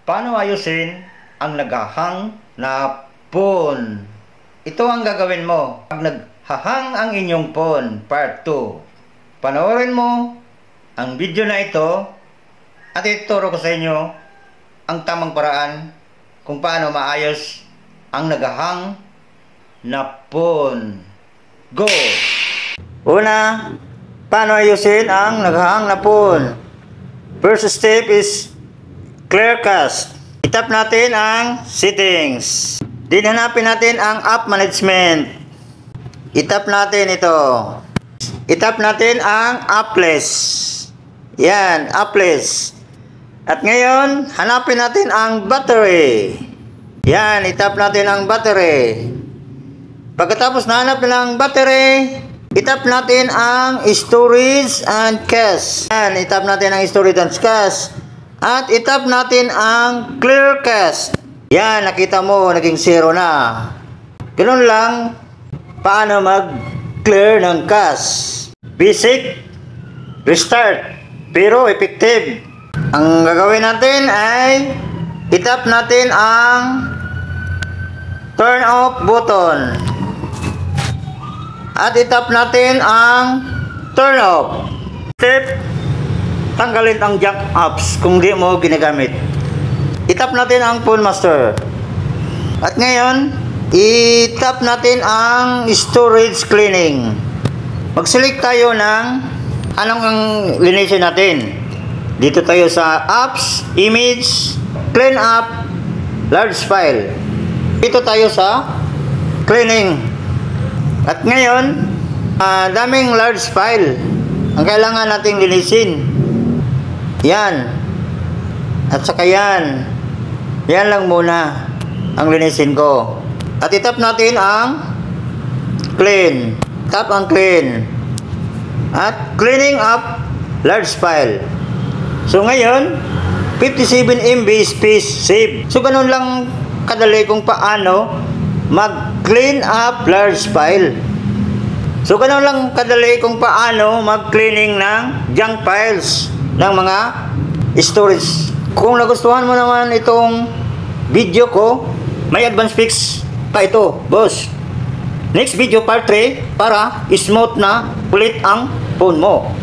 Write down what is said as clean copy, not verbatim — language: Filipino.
Paano ayusin ang naghahang na phone? Ito ang gagawin mo pag naghahang ang inyong phone, part 2. Panoorin mo ang video na ito at ituturo ko sa inyo ang tamang paraan kung paano maayos ang naghahang na phone. Go! Una, paano ayusin ang naghahang na phone? First step is Clearcast. Itap natin ang settings. Din hanapin natin ang app management. Itap natin ito. Itap natin ang appless. Yan, appless. At ngayon, hanapin natin ang battery. Yan, itap natin ang battery. Pagkatapos nahanap na ang battery, itap natin ang storage and cache. Yan, itap natin ang storage and cache. At itap natin ang Clearcast. Yan, nakita mo, naging 0 na. Ganun lang, paano mag-clear ng cache. Basic, restart, pero effective. Ang gagawin natin ay itap natin ang turn off button. At itap natin ang turn off. Step, tanggalin ang junk apps kung di mo ginagamit. Itap natin ang phone master. At ngayon, itap natin ang storage cleaning. Mag-select tayo ng anong ang linisin natin. Dito tayo sa apps, image, clean up, large file. Dito tayo sa cleaning. At ngayon, daming large file ang kailangan nating linisin. Yan. At saka yan. Yan lang muna ang linisin ko. At itap natin ang clean. Tap ang clean. At cleaning up large file. So ngayon, 57 MB space save. So ganun lang kadali kung paano mag-clean up large file. So ganun lang kadali kung paano mag-cleaning ng junk files ng mga storage. Kung nagustuhan mo naman itong video ko, may advance fix pa ito, boss. Next video part 3 para smooth na ulit ang phone mo.